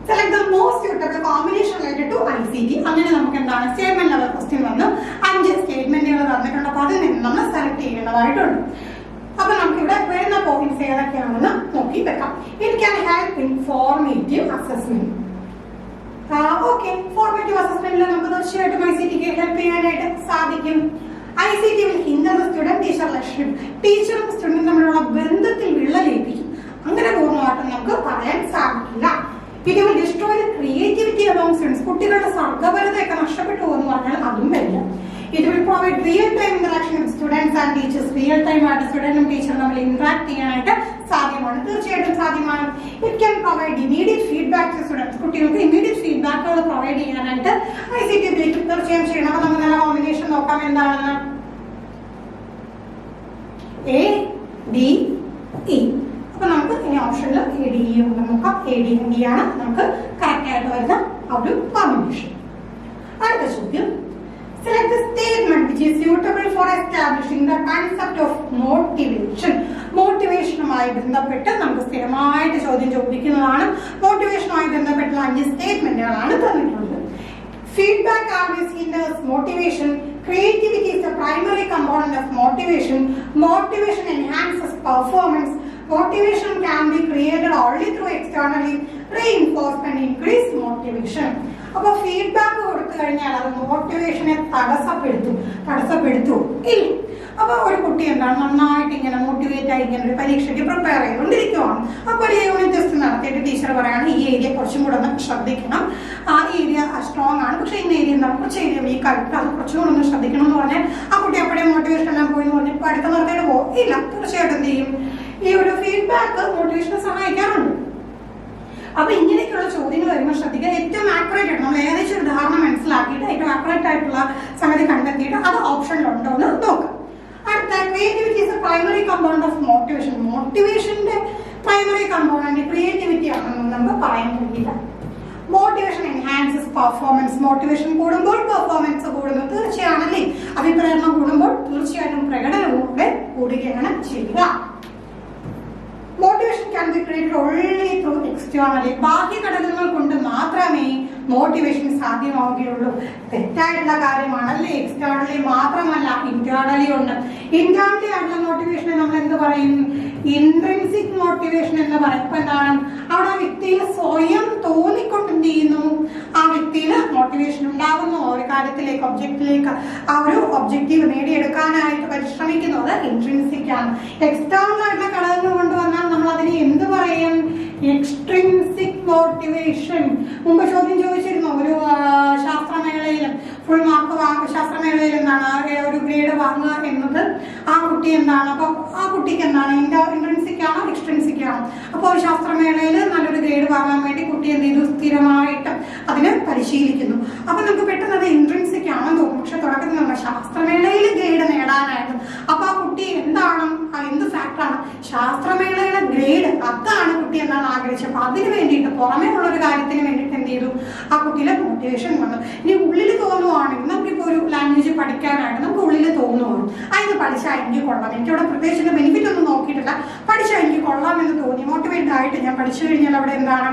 Select the most suitable combination related to ICT. അങ്ങനെ നമുക്ക് എന്താണ്? സ്റ്റേറ്റ്മെന്റ് ലെവൽ ക്വസ്റ്റ്യൻ വന്ന് 5 സ്റ്റേറ്റ്മെന്റുകൾ തന്നിട്ടുണ്ട്. അപ്പൊ അതിൽ നിന്ന് നമ്മൾ സെലക്ട് ചെയ്യേണ്ടതായിട്ടുണ്ട്. അപ്പൊ നമുക്ക് ഇവിടെ വരുന്ന പോയിന്റ്സ് ഏതൊക്കെയാണെന്ന് നോക്കി വെക്കാം. It can help in formative assessment. Okay, formative അസസ്മെന്റിൽ നമുക്ക് തീർച്ചയായിട്ടും ICTക്ക് ഹെൽപ്പ് ചെയ്യാനായിട്ട് സാധിക്കും. ICT will hinder the student teacher relationship. ടീച്ചറും സ്റ്റുഡന്റും തമ്മിലുള്ള ബന്ധത്തിൽ വിള്ളലേൽപ്പിക്കും. അങ്ങനെ പൂർണ്ണമായിട്ടും നമുക്ക് പറയാൻ സാധിക്കില്ല. It will destroy the creativity among students. കുട്ടികളുടെ സർഗപരതയൊക്കെ നഷ്ടപ്പെട്ടു എന്ന് പറഞ്ഞാൽ അതും വരില്ല. It will provide real-time interaction with students and teachers. Real-time ആയിട്ട് സ്റ്റുഡന്റും ടീച്ചറും തമ്മിൽ ഇന്ററാക്ട് ചെയ്യാനായിട്ട് സാധ്യമാണ്, തീർച്ചയായിട്ടും സാധ്യമാണ്. It can provide immediate feedback to students. കുട്ടികൾക്ക് immediate feedbackകൾ പ്രൊവൈഡ് ചെയ്യാനായിട്ട് ICT ഉപയോഗിക്കും, തീർച്ചയായും ചെയ്യണം. അപ്പൊ നമുക്ക് നല്ല കോമ്പിനേഷൻ നോക്കാം. എന്താണെന്ന് ADE. അപ്പൊ നമുക്ക് ഇനി ഓപ്ഷനിൽ ADE ഉണ്ട് നോക്കാം. ADE ആണ് നമുക്ക് കറക്റ്റ് ആയിട്ട് വരുന്ന ആ ഒരു കോമ്പിനേഷൻ. അടുത്ത ചോദ്യം, select the statement which is suitable for establishing the concept of motivation. മോട്ടിവേഷനുമായി ബന്ധപ്പെട്ട് നമുക്ക് സ്ഥിരമായിട്ട് ചോദ്യം ചോദിക്കുന്നതാണ്. മോട്ടിവേഷനുമായി ബന്ധപ്പെട്ടുള്ള 5 സ്റ്റേറ്റ്മെന്റുകളാണ് തന്നിട്ടുള്ളത്. Feedback always hinders motivation. Creativity is the primary component of motivation. Motivation enhances performance. Motivation can be created only through externally reinforcement, increase motivation. അപ്പൊ ഫീഡ്ബാക്ക് കൊടുത്തു കഴിഞ്ഞാൽ അത് മോട്ടിവേഷനെ തടസ്സപ്പെടുത്തു ഇല്ല. അപ്പൊ ഒരു കുട്ടി എന്താണ് നന്നായിട്ട് ഇങ്ങനെ മോട്ടിവേറ്റ് ആയി ഇങ്ങനെ ഒരു പരീക്ഷയ്ക്ക് പ്രിപ്പയർ ചെയ്തുകൊണ്ടിരിക്കുവാണ്. അപ്പൊ ഒരു യൂണിറ്റ് ടെസ്റ്റ് നടത്തിയിട്ട് ടീച്ചർ പറയാണ് ഈ ഏരിയ കുറച്ചും കൂടെ ഒന്ന് ശ്രദ്ധിക്കണം, ആ ഏരിയ സ്ട്രോങ് ആണ്, പക്ഷെ ഇന്ന ഏരിയ എന്താണ് കുറച്ച് ഏരിയ വീക്ക് ആയിട്ട് അത് കുറച്ചും കൂടെ ഒന്ന് ശ്രദ്ധിക്കണം എന്ന് പറഞ്ഞാൽ ആ കുട്ടി അപ്പോഴേ മോട്ടിവേഷൻ എല്ലാം പോയി എന്ന് പറഞ്ഞാൽ അടുത്ത നിർത്തിയിട്ട് പോകും ഇല്ല. തീർച്ചയായിട്ടും എന്ത് ചെയ്യും, ഈ ഒരു ഫീഡ്ബാക്ക് മോട്ടിവേഷനെ സഹായിക്കാറുണ്ട്. അപ്പൊ ഇങ്ങനെയൊക്കെയുള്ള ചോദ്യങ്ങൾ വരുമ്പോൾ ശ്രദ്ധിക്കുക, ഏറ്റവും ആക്യുറേറ്റ് ആയിട്ട് നമ്മൾ ഏകദേശം ഒരു ധാരണ മനസ്സിലാക്കിയിട്ട് ഏറ്റവും ആക്യുറേറ്റ് ആയിട്ടുള്ള സംഗതി കണ്ടെത്തിയിട്ട് അത് ഓപ്ഷനിലുണ്ടോ എന്ന് നോക്കാം. അടുത്ത, creativity is A primary component of motivation. മോട്ടിവേഷന്റെ primary component creativity ആണെന്ന് നമുക്ക് പറയാൻ കഴിയില്ല. Motivation enhances performance. മോട്ടിവേഷൻ കൂടുമ്പോൾ പെർഫോമൻസ് കൂടുന്നു, തീർച്ചയാണല്ലേ. അഭിപ്രേരണ കൂടുമ്പോൾ തീർച്ചയായിട്ടും പ്രകടനവും കൂടുകയാണ് ചെയ്യുക. Motivation can be created only through externally. ബാഹ്യ ഘടകങ്ങൾ കൊണ്ട് മാത്രമേ മോട്ടിവേഷൻ സാധ്യമാവുകയുള്ളൂ. തെറ്റായിട്ടുള്ള കാര്യമാണല്ലേ. എക്സ്റ്റേണലി മാത്രമല്ല, ഇന്റേണലി ഉണ്ട്. ഇന്റേണലി ആയിട്ടുള്ള മോട്ടിവേഷനെ നമ്മൾ എന്ത് പറയും, ഇൻട്രിൻസിക് മോട്ടിവേഷൻ എന്ന് പറയും. അപ്പൊ എന്താണ്, അവിടെ ആ വ്യക്തിയിൽ സ്വയം തോന്നിക്കൊണ്ട് എന്ത് ചെയ്യുന്നു, ആ വ്യക്തിയിൽ മോട്ടിവേഷൻ ഉണ്ടാകുന്നു, ഒരു കാര്യത്തിലേക്ക് ഒബ്ജക്റ്റിലേക്ക് ആ ഒരു ഒബ്ജക്റ്റീവ് നേടിയെടുക്കാനായിട്ട് പരിശ്രമിക്കുന്നത് ഇൻട്രിൻസിക് ആണ്. എക്സ്റ്റേണൽ ആയിട്ടുള്ള ഘടകങ്ങൾ കൊണ്ടുവന്നാൽ നമ്മൾ അതിനെ എന്ത് പറയും, എക്സ്ട്രിൻസിക് മോട്ടിവേഷൻ. മുമ്പ് ചോദ്യം ചോദിച്ചിരുന്നു, ഒരു ശാസ്ത്രമേളയിലും ഫുൾ മാർക്ക് ശാസ്ത്രമേളയിൽ എന്താണ് ഒരു ഗ്രേഡ് വാങ്ങുക എന്നത് ആ കുട്ടി എന്താണ്, അപ്പൊ ആ കുട്ടിക്ക് എന്താണ് ഇൻട്രിൻസിക് ആണോ എക്സ്ട്രിൻസിക് ആണോ. അപ്പോൾ ഒരു ശാസ്ത്രമേളയിൽ നല്ലൊരു ഗ്രേഡ് വാങ്ങാൻ വേണ്ടി കുട്ടി എന്ത് ചെയ്തു, സ്ഥിരമായിട്ട് അതിന് പരിശീലിക്കുന്നു. അപ്പൊ നമുക്ക് പെട്ടെന്ന് അത് ഇൻട്രിൻസിക് ആണെന്ന് തോന്നും, പക്ഷെ തുടക്കത്തിൽ നമ്മൾ ശാസ്ത്രമേളയിൽ ഗ്രേഡ് നേടാനായിരുന്നു. അപ്പൊ ആ കുട്ടി എന്താണ്, എന്ത് ഫാക്ടറാണ്, ശാസ്ത്രമേളയുടെ ഗ്രേഡ്, അതാണ് കുട്ടി എന്താണ് ആഗ്രഹിച്ചത്. അപ്പൊ അതിന് വേണ്ടിയിട്ട് പുറമേ ഉള്ള ഒരു കാര്യത്തിന് വേണ്ടിയിട്ട് എന്ത് ചെയ്തു, ആ കുട്ടിയിലെ മോട്ടിവേഷൻ വന്നു. ഇനി ഉള്ളിൽ തോന്നുവാണെങ്കിൽ നമുക്കിപ്പോ ഒരു ലാംഗ്വേജ് പഠിക്കാനായിട്ട് നമുക്ക് ഉള്ളിൽ തോന്നുവാണ്, അതിന് പഠിച്ചാൽ എനിക്ക് കൊള്ളാം, എനിക്കവിടെ പ്രത്യേകിച്ച് ബെനിഫിറ്റ് ഒന്നും നോക്കിയിട്ടില്ല, പഠിച്ചാൽ എനിക്ക് കൊള്ളാം എന്ന് തോന്നി മോട്ടിവേറ്റ് ആയിട്ട് ഞാൻ പഠിച്ചു കഴിഞ്ഞാൽ അവിടെ എന്താണ്,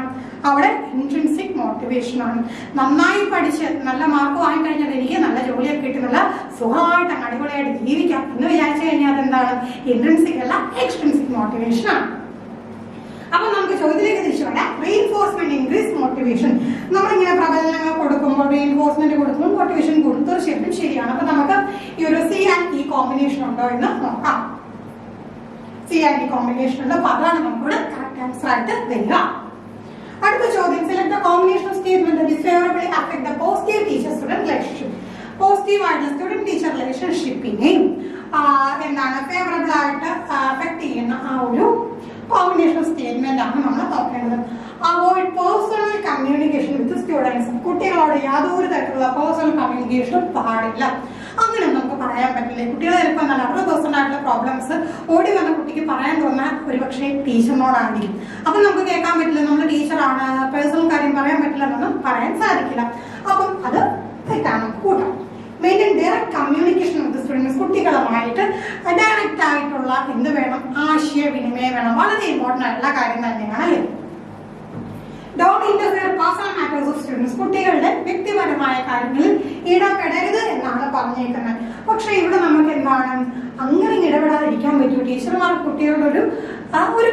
അവിടെ ഇൻട്രിൻസിക് മോട്ടിവേഷൻ ആണ്. നന്നായി പഠിച്ച് നല്ല മാർക്ക് വാങ്ങിക്കഴിഞ്ഞാൽ എനിക്ക് നല്ല ജോലിയൊക്കെ കിട്ടുന്നുള്ള സുഖമായിട്ട് അടിപൊളിയായിട്ട് ജീവിക്കാം എന്ന് വിചാരിച്ചു കഴിഞ്ഞാൽ അതെന്താണ്, ഇൻട്രിൻസിക് അല്ല എക്സ്ട്രിൻസിക് മോട്ടിവേഷൻ ആണ്. അപ്പൊ നമുക്ക് ചോദ്യത്തിലേക്ക് തിരിച്ചു വേണ്ട, റീഇൻഫോഴ്സ്മെന്റ് ഇൻക്രീസ് മോട്ടിവേഷൻ. നമ്മളിങ്ങനെ പ്രബലനങ്ങൾ കൊടുക്കുമ്പോൾ റീഇൻഫോഴ്സ്മെന്റ് കൊടുക്കുമ്പോൾ മോട്ടിവേഷൻ കൂടും, തീർച്ചയായിട്ടും ശരിയാണ്. അപ്പൊ നമുക്ക് ഈ ഒരു സി ആൻഡ് ഇ കോമ്പിനേഷൻ ഉണ്ടോ എന്ന് നോക്കാം. സി ആൻഡ് ഇ കോമ്പിനേഷൻ ഉണ്ട്, അപ്പൊ അതാണ് നമുക്കിവിടെ കറക്റ്റ് ആൻസർ ആയിട്ട് വരിക. അടുത്ത ചോദ്യം, select the combination of statement that is favourably affect the positive teacher student relationship. Positive ആയിട്ടുള്ള സ്റ്റുഡന്റ് ടീച്ചർ റിലേഷൻഷിപ്പിനെയും എന്താണ് ഫേവറബിൾ ആയിട്ട് അഫക്ട് ചെയ്യുന്ന ആ ഒരു കോമ്പിനേഷൻ ഓഫ് സ്റ്റേറ്റ്മെന്റ് ആണ് നമ്മൾ നോക്കേണ്ടത്. Avoid personal communication with students. കുട്ടികളോട് യാതൊരു തരത്തിലുള്ള പേഴ്സണൽ കമ്മ്യൂണിക്കേഷൻ പാടില്ല. അങ്ങനെ നമുക്ക് പറയാൻ പറ്റില്ല. കുട്ടികളെ ചിലപ്പോൾ എന്താണ് അവരുടെ പേഴ്സണൽ ആയിട്ടുള്ള പ്രോബ്ലംസ് ഓടി വന്ന കുട്ടിക്ക് പറയാൻ തോന്നാൻ ഒരുപക്ഷെ ടീച്ചറിനോടായിരിക്കും. അപ്പൊ നമുക്ക് കേൾക്കാൻ പറ്റില്ല, നമ്മൾ ടീച്ചറാണ്, പേഴ്സണൽ കാര്യം പറയാൻ പറ്റില്ല എന്നൊന്നും പറയാൻ സാധിക്കില്ല. അപ്പം അത് തെറ്റാണ്. കൂട്ടാം maintain direct communication with students. കുട്ടികളുമായിട്ട് ഡയറക്റ്റ് ആയിട്ടുള്ള എന്ത് വേണം, ആശയവിനിമയം വേണം. വളരെ ഇമ്പോർട്ടൻ്റ് ആയിട്ടുള്ള കാര്യം തന്നെയാണ് അല്ലേ. Don't interfere personal matters of students. കുട്ടികളുടെ വ്യക്തിപരമായ കാര്യങ്ങളിൽ ഇടപെടരുത് എന്നാണ് പറഞ്ഞേക്കുന്നത്. പക്ഷെ ഇവിടെ നമുക്ക് എന്താണ് അങ്ങനെ ഇടപെടാതിരിക്കാൻ പറ്റുമോ? ടീച്ചർമാർക്ക് കുട്ടികളുടെ ഒരു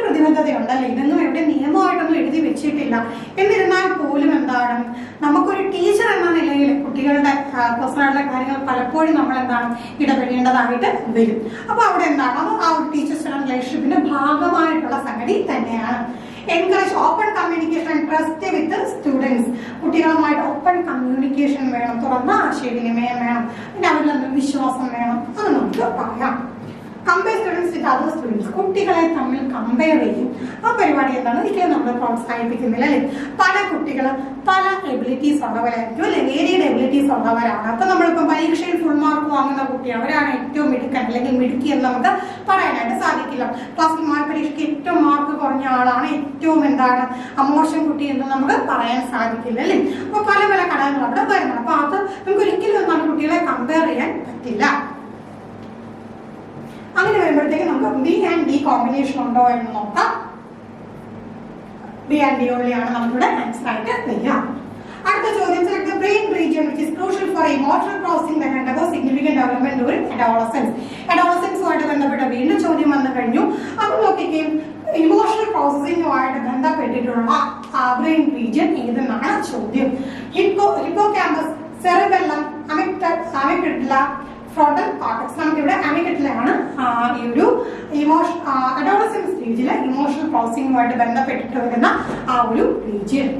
പ്രതിബദ്ധതയുണ്ട് അല്ലെ? ഇതൊന്നും എവിടെ നിയമമായിട്ടൊന്നും എഴുതി വെച്ചിട്ടില്ല. എന്നിരുന്നാൽ പോലും എന്താണ്, നമുക്കൊരു ടീച്ചർ എന്ന നിലയിൽ കുട്ടികളുടെ പേഴ്സണാലിറ്റി കാര്യങ്ങൾ പലപ്പോഴും നമ്മൾ എന്താണ് ഇടപെടേണ്ടതായിട്ട് വരും. അപ്പൊ അവിടെ എന്താണ്, അത് ആ ഒരു ടീച്ചർ സ്റ്റുഡന്റ് റിലേഷൻഷിപ്പിന്റെ ഭാഗമായിട്ടുള്ള സംഗതി തന്നെയാണ്. Encourage open communication and trust with students. കുട്ടികളുമായിട്ട് ഓപ്പൺ കമ്മ്യൂണിക്കേഷൻ വേണം, തുറന്ന ആശയവിനിമയം വേണം, പിന്നെ അവരിൽ വിശ്വാസം വേണം. അത് നമുക്ക് പറയാം. Compare students with other students. കുട്ടികളെ തമ്മിൽ കമ്പയർ ചെയ്യും. ആ പരിപാടി എന്താണ് ഒരിക്കലും നമ്മൾ പ്രോത്സാഹിപ്പിക്കുന്നില്ല അല്ലെ? പല കുട്ടികളും പല എബിലിറ്റീസ് ഉള്ളവരായിരിക്കും അല്ലെ? വേരിയഡ് എബിലിറ്റീസ് ഉള്ളവരാണ്. അപ്പൊ നമ്മളിപ്പം പരീക്ഷയിൽ ഫുൾ മാർക്ക് വാങ്ങുന്ന കുട്ടി അവരാണ് ഏറ്റവും മിടുക്കൻ അല്ലെങ്കിൽ മിടുക്കി എന്ന് നമുക്ക് പറയാനായിട്ട് സാധിക്കില്ല. ക്ലാസ്സിൽ പരീക്ഷയ്ക്ക് ഏറ്റവും മാർക്ക് കുറഞ്ഞ ആളാണ് ഏറ്റവും എന്താണ് മോശം കുട്ടി എന്ന് നമുക്ക് പറയാൻ സാധിക്കില്ല അല്ലെ? അപ്പൊ പല പല ഘടകങ്ങൾ അവിടെ വരുന്നത്. അപ്പൊ അത് നമുക്ക് ഒരിക്കലും എന്താണ് കുട്ടികളെ കമ്പയർ ചെയ്യാൻ പറ്റില്ല. അങ്ങനെ വരുമ്പോഴത്തേക്ക് നമുക്ക് ബി ആൻഡ് ഡി കോമ്പിനേഷൻ ഉണ്ടോ എന്ന് നോക്കാം. ബി ആൻഡ് ഡി ഓൺലിയാണ് നമ്മളുടെ ആൻസർ ആയിട്ട് വരിക. അടുത്ത ചോദ്യം, select the brain region which is crucial for emotional processing that undergoes significant development during adolescence. adolescence ബന്ധപ്പെട്ട വീണ്ടും ചോദ്യം വന്നു കഴിഞ്ഞു. അപ്പൊ നോക്കിക്കേ, ഇമോഷണൽ പ്രോസസ്സിംഗുമായിട്ട് ബന്ധപ്പെട്ടിട്ടുള്ള ബ്രെയിൻ റീജിയൻ ഏതെന്നാണ് ചോദ്യം. Hippocampus, cerebellum, amygdala, frontal cortex. നമുക്കിവിടെ അമിഗ്ഡലയാണ് ഈ ഒരു അഡോളസൻസ് സ്റ്റേജിലെ ഇമോഷണൽ പ്രോസസ്സിംഗുമായിട്ട് ബന്ധപ്പെട്ടിട്ട് വരുന്ന ആ ഒരു റീജിയൻ.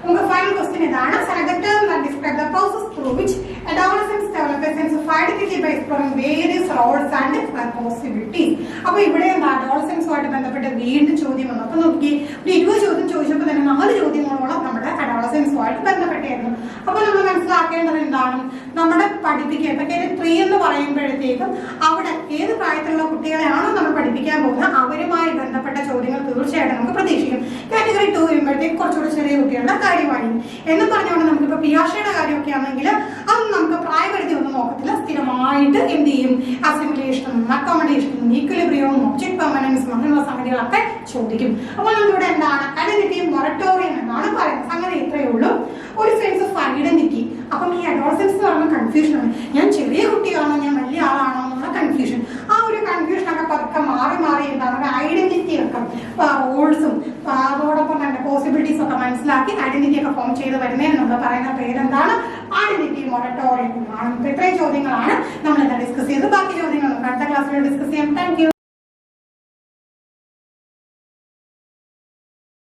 നമുക്ക് ഫൈനൽ ക്വസ്റ്റ്യൻ ഇതാണ്. Select the term that describes the process through which adolescents develop a sense of identity by exploring various roles and possibilities. അപ്പൊ ഇവിടെ അഡോളസൻസുമായിട്ട് ബന്ധപ്പെട്ട് വീണ്ടും ചോദ്യം വന്നു. അപ്പൊ നോക്കി, ഒരു 20 ചോദ്യം ചോദിച്ചപ്പോൾ തന്നെ 4 ചോദ്യങ്ങളോളം നമ്മുടെ അഡോളസൻസുമായിട്ട് ബന്ധപ്പെട്ടായിരുന്നു. അപ്പൊ നമ്മൾ മനസ്സിലാക്കേണ്ടത് എന്താണ്, നമ്മുടെ പഠിപ്പിക്കുക ഇപ്പൊ കാറ്റഗറി 3 എന്ന് പറയുമ്പോഴത്തേക്കും അവിടെ ഏത് പ്രായത്തിലുള്ള കുട്ടികളെയാണോ നമ്മൾ പഠിപ്പിക്കാൻ പോകുന്നത് അവരുമായി ബന്ധപ്പെട്ട ചോദ്യങ്ങൾ തീർച്ചയായിട്ടും നമുക്ക് പ്രതീക്ഷിക്കും. കാറ്റഗറി 2 വരുമ്പോഴത്തേക്ക് കുറച്ചുകൂടി ചെറിയ കുട്ടികളുടെ കാര്യമായി എന്ന് പറഞ്ഞുകൊണ്ട് നമുക്കിപ്പോ പിയാഷയുടെ കാര്യമൊക്കെ ആണെങ്കിൽ അതൊന്നും നമുക്ക് പ്രായപരിധി ഒന്നും നോക്കത്തില്ല. സ്ഥിരമായിട്ട് എന്ത് ചെയ്യും, അസിമിലേഷനും അക്കോമഡേഷനും ഈക്വിലിബ്രിയവും ഒബ്ജക്ട് പെർമനൻസും അങ്ങനെയുള്ള സംഗതികളൊക്കെ ചോദിക്കും. അപ്പോൾ നമ്മളിവിടെ എന്താണ് ഐഡന്റിറ്റിയും മൊറട്ടോറിയം എന്നാണ് പറയുന്നത്. സംഗതി ഇത്രയേ ഉള്ളൂ, ഒരു സെൻസ് ഓഫ് ഐഡന്റിറ്റി. അപ്പം ഈ അഡോളസൻസ് എന്ന് പറയുമ്പോൾ കൺഫ്യൂഷനാണ്, ഞാൻ ചെറിയ കുട്ടിയാണോ ഞാൻ വലിയ ആളാണോ എന്നുള്ള കൺഫ്യൂഷൻ. ആ ഒരു കൺഫ്യൂഷൻ ഒക്കെ പതുക്കെ മാറി മാറി എന്താണ് ഒരു ഐഡന്റിറ്റി ഒക്കെ റോൾസും അതോടൊപ്പം തന്നെ പോസിബിലിറ്റീസ് ഒക്കെ മനസ്സിലാക്കി ഐഡന്റിറ്റി ഒക്കെ ഫോം ചെയ്ത് വരുന്നതിന് നമ്മൾ പറയുന്ന പേരെന്താണ്, ഐഡന്റിറ്റി മൊറട്ടോറിയം ആണ്. ഇത്രയും ചോദ്യങ്ങളാണ് നമ്മൾ ഇന്ന് ഡിസ്കസ് ചെയ്തത്. ബാക്കി ചോദ്യങ്ങൾ അടുത്ത ക്ലാസ്സിൽ ഡിസ്കസ് ചെയ്യാം. Thank you.